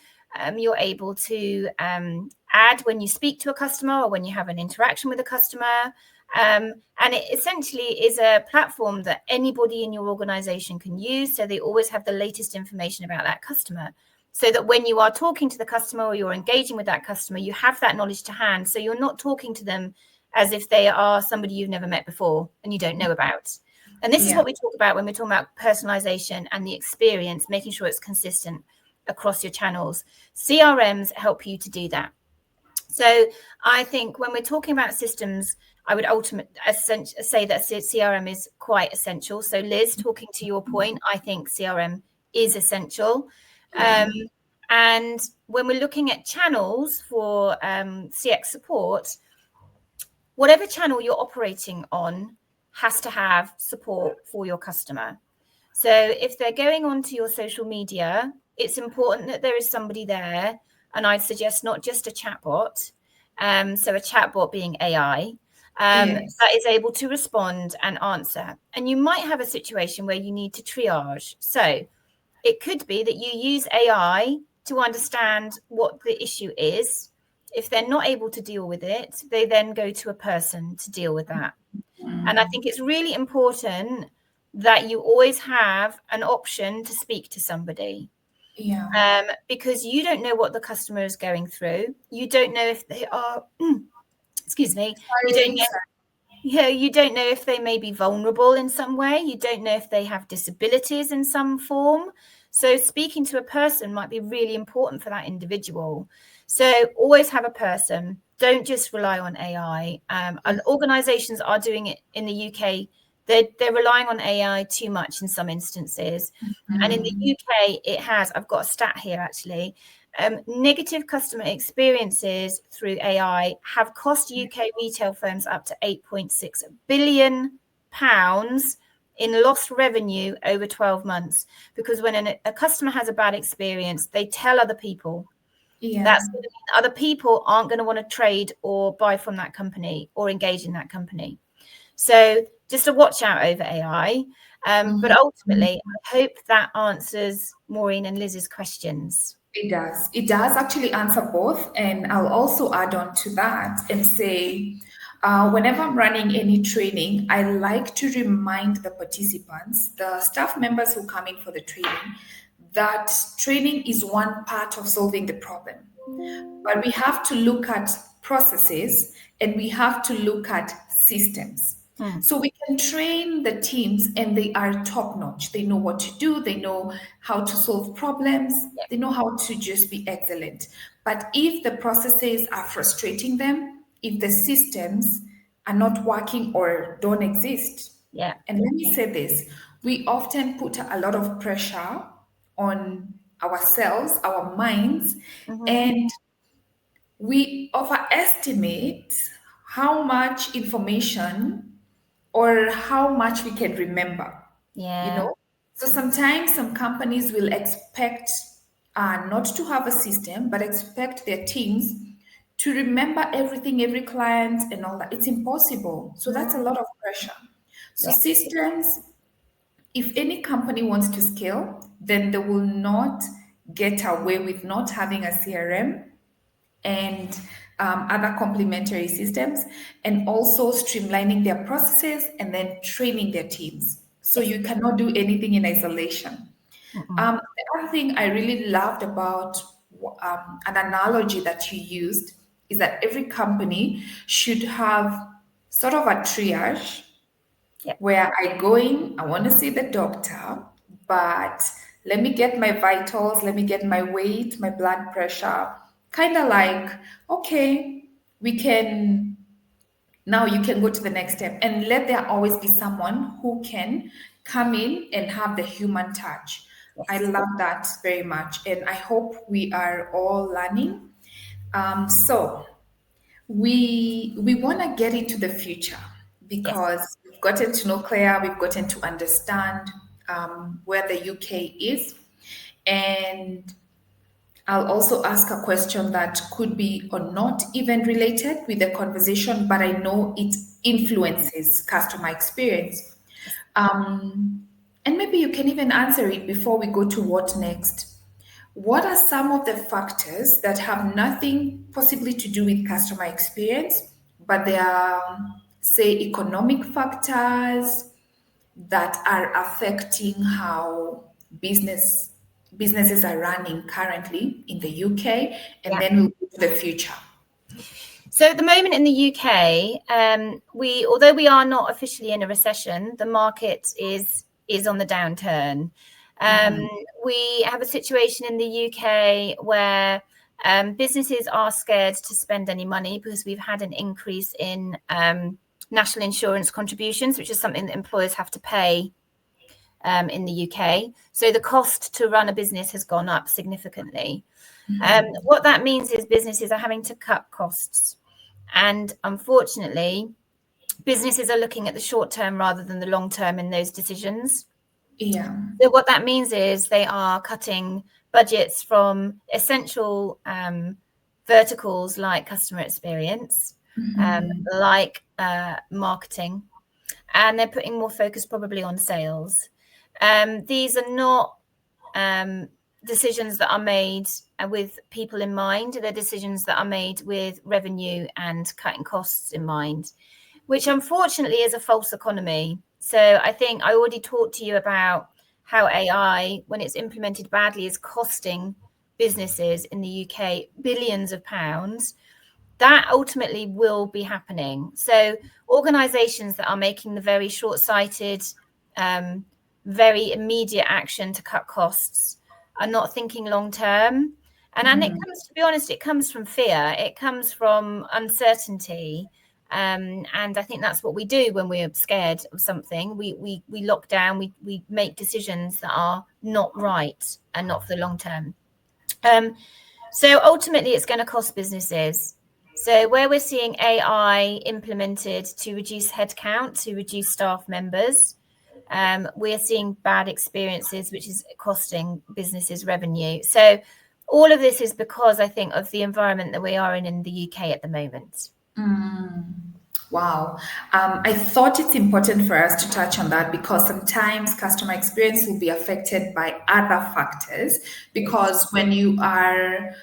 You're able to add when you speak to a customer or when you have an interaction with a customer. And it essentially is a platform that anybody in your organization can use. So they always have the latest information about that customer. So that when you are talking to the customer or you're engaging with that customer, you have that knowledge to hand. So you're not talking to them as if they are somebody you've never met before and you don't know about. And this is what we talk about when we're talking about personalization and the experience, making sure it's consistent across your channels. CRMs help you to do that. So I think when we're talking about systems, I would ultimately say that CRM is quite essential. So Liz, talking to your point, I think CRM is essential. And when we're looking at channels for CX support, whatever channel you're operating on has to have support for your customer. So if they're going onto your social media, it's important that there is somebody there. And I'd suggest not just a chatbot. So a chatbot being AI that is able to respond and answer. And you might have a situation where you need to triage. So it could be that you use AI to understand what the issue is. If they're not able to deal with it, they then go to a person to deal with that. And I think it's really important that you always have an option to speak to somebody. Because you don't know what the customer is going through. You don't know if they are, excuse me, you don't know if they may be vulnerable in some way. You don't know if they have disabilities in some form. So speaking to a person might be really important for that individual. So always have a person. Don't just rely on AI. And organizations are doing it in the UK. They're relying on AI too much in some instances. And in the UK, it has, I've got a stat here actually, negative customer experiences through AI have cost UK retail firms up to £8.6 billion in lost revenue over 12 months. Because when a customer has a bad experience, they tell other people. That's going to mean other people aren't going to want to trade or buy from that company or engage in that company. So just a watch out over AI. But ultimately, I hope that answers Maureen and Liz's questions. It does. It does actually answer both. And I'll also add on to that and say, whenever I'm running any training, I like to remind the participants, the staff members who come in for the training, that training is one part of solving the problem. But we have to look at processes and we have to look at systems. So we can train the teams and they are top notch. They know what to do. They know how to solve problems. They know how to just be excellent. But if the processes are frustrating them, if the systems are not working or don't exist, and let me say this, we often put a lot of pressure on ourselves, our minds, and we overestimate how much information or how much we can remember. So sometimes some companies will expect not to have a system, but expect their teams to remember everything, every client and all that. It's impossible. So that's a lot of pressure. So systems, if any company wants to scale, then they will not get away with not having a CRM and other complementary systems, and also streamlining their processes and then training their teams. So you cannot do anything in isolation. The other thing I really loved about an analogy that you used is that every company should have sort of a triage where I go in, I want to see the doctor, but let me get my vitals, let me get my weight, my blood pressure. Kind of like, okay, we can, now you can go to the next step, and let there always be someone who can come in and have the human touch. I love that very much. And I hope we are all learning. So We want to get into the future because we've gotten to know Claire, we've gotten to understand where the UK is, and I'll also ask a question that could be or not even related with the conversation, but I know it influences customer experience. And maybe you can even answer it before we go to what next. What are some of the factors that have nothing possibly to do with customer experience, but they are, say, economic factors that are affecting how businesses are running currently in the UK, and then we'll go to the future. So at the moment in the UK, although we are not officially in a recession, the market is on the downturn. We have a situation in the UK where businesses are scared to spend any money because we've had an increase in national insurance contributions, which is something that employers have to pay in the UK. So the cost to run a business has gone up significantly. What that means is businesses are having to cut costs. And unfortunately, businesses are looking at the short term rather than the long term in those decisions. Yeah. So what that means is they are cutting budgets from essential verticals like customer experience, like marketing, and they're putting more focus probably on sales. These are not decisions that are made with people in mind. They're decisions that are made with revenue and cutting costs in mind, which unfortunately is a false economy. So I think I already talked to you about how AI, when it's implemented badly, is costing businesses in the UK billions of pounds. That ultimately will be happening. So organizations that are making the very short-sighted, very immediate action to cut costs are not thinking long term. And it comes, to be honest, it comes from fear. It comes from uncertainty. And I think that's what we do when we're scared of something. We lock down, we make decisions that are not right and not for the long term. So ultimately, it's going to cost businesses. So where we're seeing AI implemented to reduce headcount, to reduce staff members, we're seeing bad experiences, which is costing businesses revenue. So all of this is because I think of the environment that we are in the UK at the moment. Wow. I thought it's important for us to touch on that because sometimes customer experience will be affected by other factors. Because when you are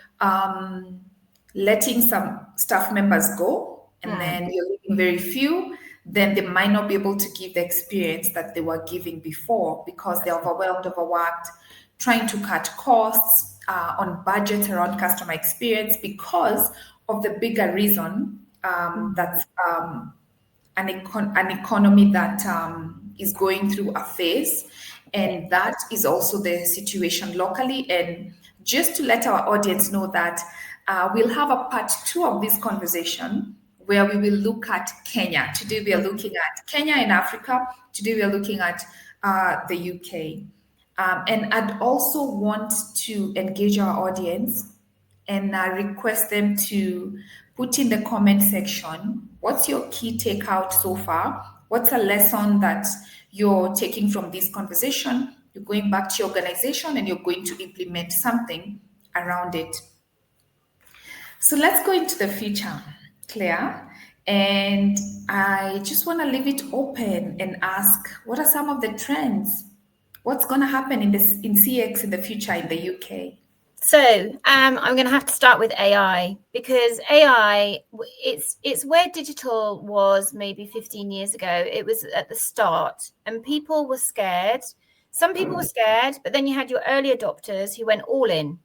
letting some staff members go and then you're leaving very few, then they might not be able to give the experience that they were giving before because they're overwhelmed, overworked, trying to cut costs on budgets around customer experience because of the bigger reason that's an economy that is going through a phase, and that is also the situation locally. And just to let our audience know that we'll have a part 2 of this conversation where we will look at Kenya. Today we are looking at Kenya in Africa. Today we are looking at the UK. And I'd also want to engage our audience and request them to put in the comment section what's your key takeout so far? What's a lesson that you're taking from this conversation? You're going back to your organization and you're going to implement something around it. So let's go into the future, Claire. And I just want to leave it open and ask, what are some of the trends? What's going to happen in CX in the future in the UK? So I'm going to have to start with AI because AI, it's where digital was maybe 15 years ago. It was at the start and people were scared. Some people were scared, but then you had your early adopters who went all in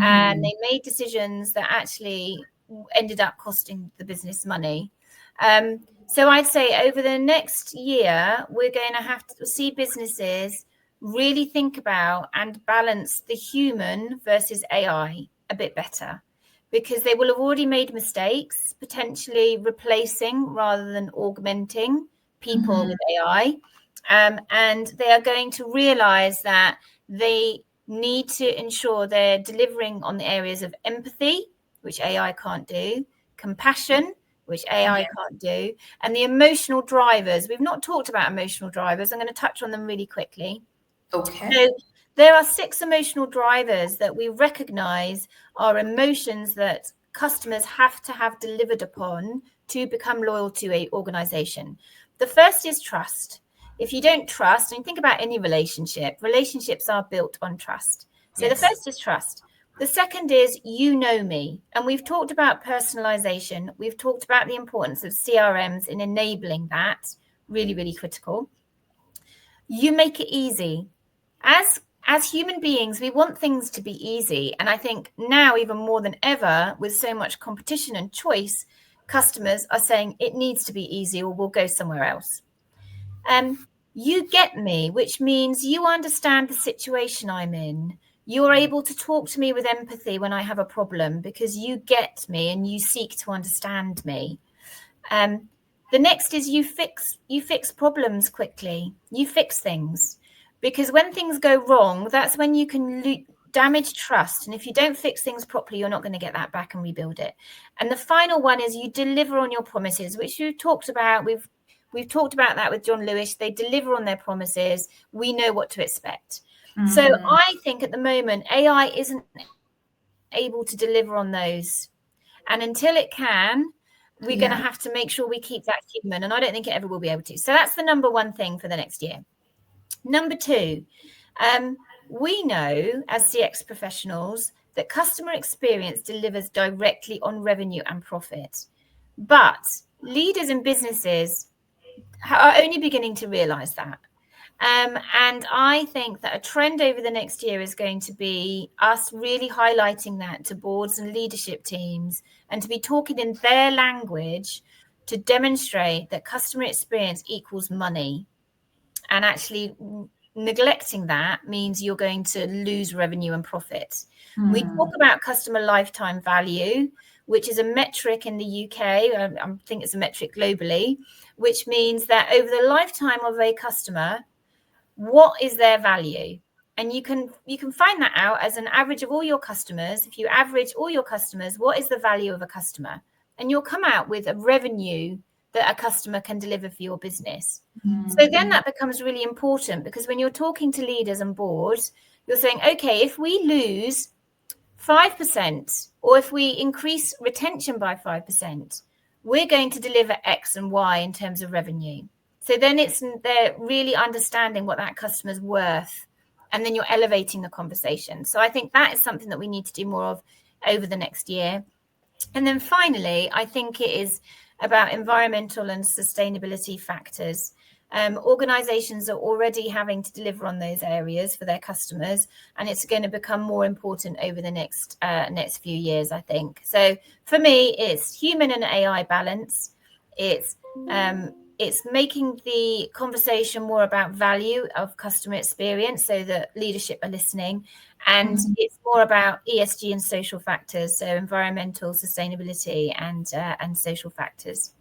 and they made decisions that actually ended up costing the business money. So I'd say over the next year, we're going to have to see businesses really think about and balance the human versus AI a bit better because they will have already made mistakes, potentially replacing rather than augmenting people with AI. And they are going to realize that they need to ensure they're delivering on the areas of empathy, which AI can't do, compassion, which AI can't do, and the emotional drivers. We've not talked about emotional drivers. I'm going to touch on them really quickly. Okay. So there are 6 emotional drivers that we recognize are emotions that customers have to have delivered upon to become loyal to an organization. The first is trust. If you don't trust, and think about any relationship, relationships are built on trust. So the first is trust. The second is you know me. And we've talked about personalization. We've talked about the importance of CRMs in enabling that. Really, really critical. You make it easy. As human beings, we want things to be easy. And I think now, even more than ever, with so much competition and choice, customers are saying it needs to be easy or we'll go somewhere else. You get me, which means you understand the situation I'm in. You're able to talk to me with empathy when I have a problem because you get me and you seek to understand me. The next is you fix problems quickly. You fix things. Because when things go wrong, that's when you can damage trust. And if you don't fix things properly, you're not going to get that back and rebuild it. And the final one is you deliver on your promises, which you talked about. We've talked about that with John Lewis. They deliver on their promises. We know what to expect. So I think at the moment, AI isn't able to deliver on those. And until it can, we're going to have to make sure we keep that human. And I don't think it ever will be able to. So that's the number one thing for the next year. Number 2, we know as CX professionals that customer experience delivers directly on revenue and profit. But leaders and businesses are only beginning to realize that. And I think that a trend over the next year is going to be us really highlighting that to boards and leadership teams and to be talking in their language to demonstrate that customer experience equals money. And actually neglecting that means you're going to lose revenue and profit. We talk about customer lifetime value, which is a metric in the UK. I think it's a metric globally, which means that over the lifetime of a customer, what is their value? And you can find that out as an average of all your customers. If you average all your customers, what is the value of a customer? And you'll come out with a revenue that a customer can deliver for your business. So then that becomes really important because when you're talking to leaders and boards, you're saying, okay, if we lose 5% or if we increase retention by 5%, we're going to deliver X and Y in terms of revenue. So then they're really understanding what that customer's worth, and then you're elevating the conversation. So I think that is something that we need to do more of over the next year. And then finally, I think it is about environmental and sustainability factors. Organizations are already having to deliver on those areas for their customers, and it's going to become more important over the next few years, I think. So for me, it's human and AI balance. It's making the conversation more about value of customer experience so that leadership are listening. And it's more about ESG and social factors, so environmental, sustainability, and social factors.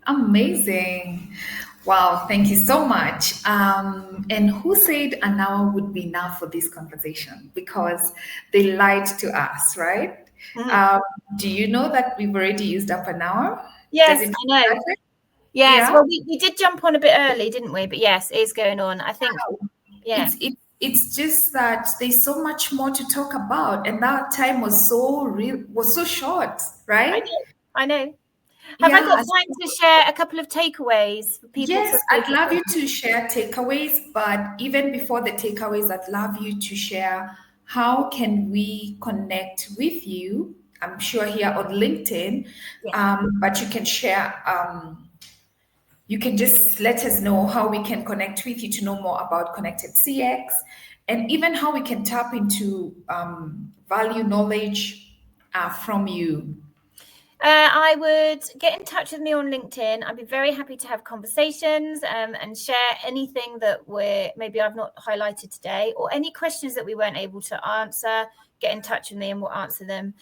Amazing. Wow, thank you so much. And who said an hour would be enough for this conversation? Because they lied to us, right? Do you know that we've already used up an hour? Yes, I know. Yes, Yeah. well, we did jump on a bit early, didn't we? But yes, it is going on. I think, yeah. It's just that there's so much more to talk about, and that time was so short, right? I know. Have I got time to share a couple of takeaways for people? Yes, I'd love you to share takeaways, but even before the takeaways, I'd love you to share how can we connect with you. I'm sure here on LinkedIn, but you can share. You can just let us know how we can connect with you to know more about ConnectedCX, and even how we can tap into value knowledge from you. I would get in touch with me on LinkedIn. I'd be very happy to have conversations and share anything that maybe I've not highlighted today, or any questions that we weren't able to answer. Get in touch with me and we'll answer them.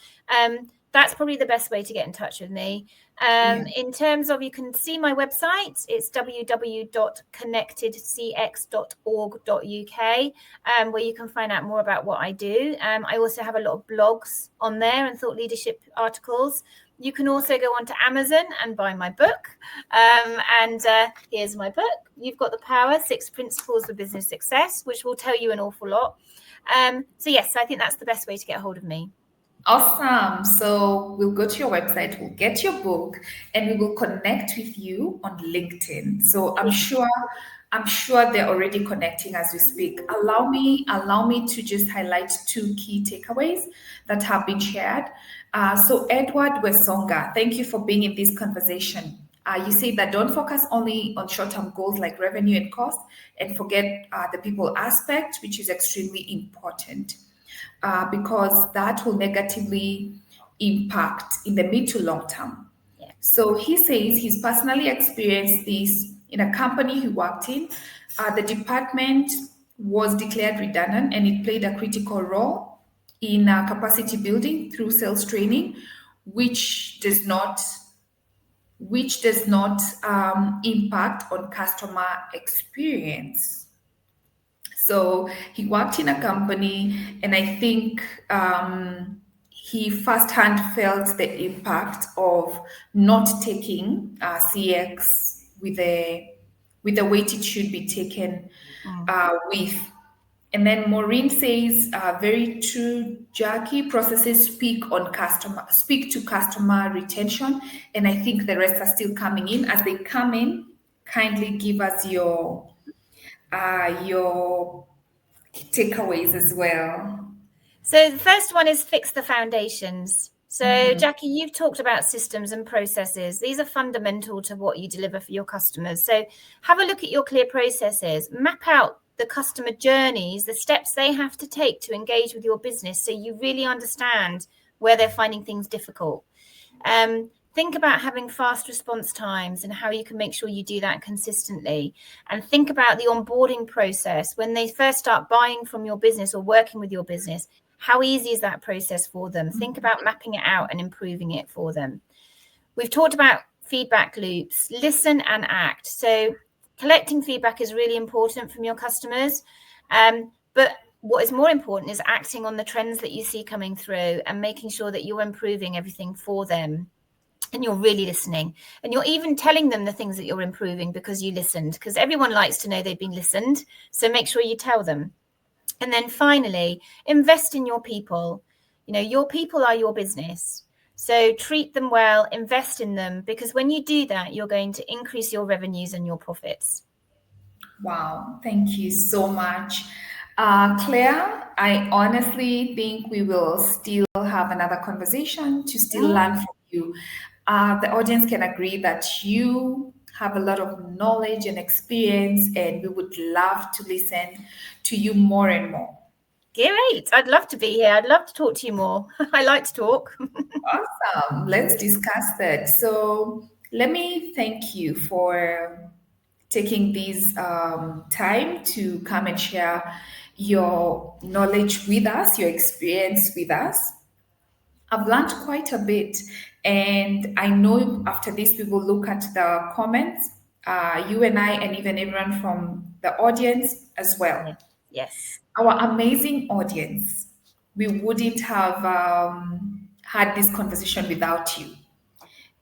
That's probably the best way to get in touch with me. In terms of, you can see my website, it's www.connectedcx.org.uk, where you can find out more about what I do. I also have a lot of blogs on there and thought leadership articles. You can also go onto Amazon and buy my book. And here's my book. You've Got the Power, 6 Principles for Business Success, which will tell you an awful lot. So yes, I think that's the best way to get hold of me. Awesome. So we'll go to your website, we'll get your book, and we will connect with you on LinkedIn. So I'm sure they're already connecting as we speak. Allow me to just highlight 2 key takeaways that have been shared. So Edward Wesonga, thank you for being in this conversation. You say that don't focus only on short-term goals like revenue and cost, and forget the people aspect, which is extremely important. Because that will negatively impact in the mid to long term. Yeah. So he says he's personally experienced this in a company he worked in. The department was declared redundant and it played a critical role in capacity building through sales training, which does not impact on customer experience. So he worked in a company, and I think he firsthand felt the impact of not taking CX with the weight it should be taken with. And then Maureen says, very true, Jackie. Processes speak to customer retention, and I think the rest are still coming in. As they come in, kindly give us your takeaways as well. So the first one is fix the foundations. So Jackie, you've talked about systems and processes. These are fundamental to what you deliver for your customers. So have a look at your clear processes, map out the customer journeys, the steps they have to take to engage with your business so you really understand where they're finding things difficult. Think about having fast response times and how you can make sure you do that consistently. And think about the onboarding process when they first start buying from your business or working with your business. How easy is that process for them? Think about mapping it out and improving it for them. We've talked about feedback loops, listen and act. So collecting feedback is really important from your customers. But what is more important is acting on the trends that you see coming through and making sure that you're improving everything for them. And you're really listening, and you're even telling them the things that you're improving because you listened, because everyone likes to know they've been listened. So make sure you tell them. And then finally, invest in your people. Your people are your business. So treat them well, invest in them, because when you do that, you're going to increase your revenues and your profits. Wow, thank you so much. Claire, I honestly think we will still have another conversation to still learn from you. The audience can agree that you have a lot of knowledge and experience, and we would love to listen to you more and more. Great. I'd love to be here. I'd love to talk to you more. I like to talk. Awesome. Let's discuss that. So let me thank you for taking this time to come and share your knowledge with us, your experience with us. I've learned quite a bit, and I know after this we will look at the comments, you and I, and even everyone from the audience as well. Yes. Our amazing audience. We wouldn't have had this conversation without you.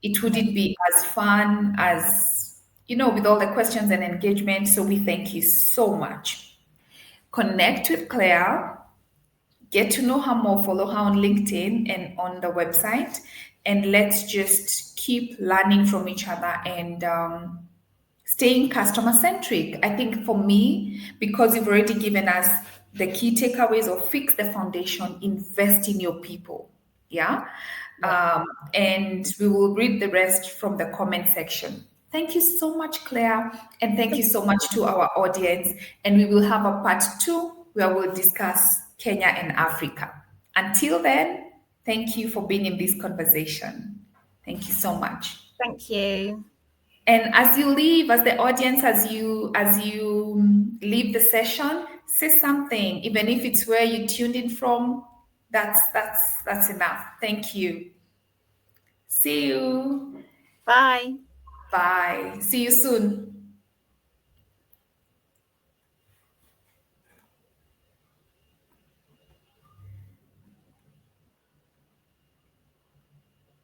It wouldn't be as fun as, with all the questions and engagement. So we thank you so much. Connect with Claire, get to know her more, follow her on LinkedIn and on the website. And let's just keep learning from each other and staying customer centric. I think for me, because you've already given us the key takeaways of fix the foundation, invest in your people. Yeah. And we will read the rest from the comment section. Thank you so much, Claire. And thank you so much to our audience. And we will have a part 2 where we'll discuss Kenya and Africa. Until then, thank you for being in this conversation. Thank you so much. Thank you. And as you leave, as the audience, as you leave the session, say something, even if it's where you tuned in from. That's enough. Thank you. See you. Bye. Bye. See you soon.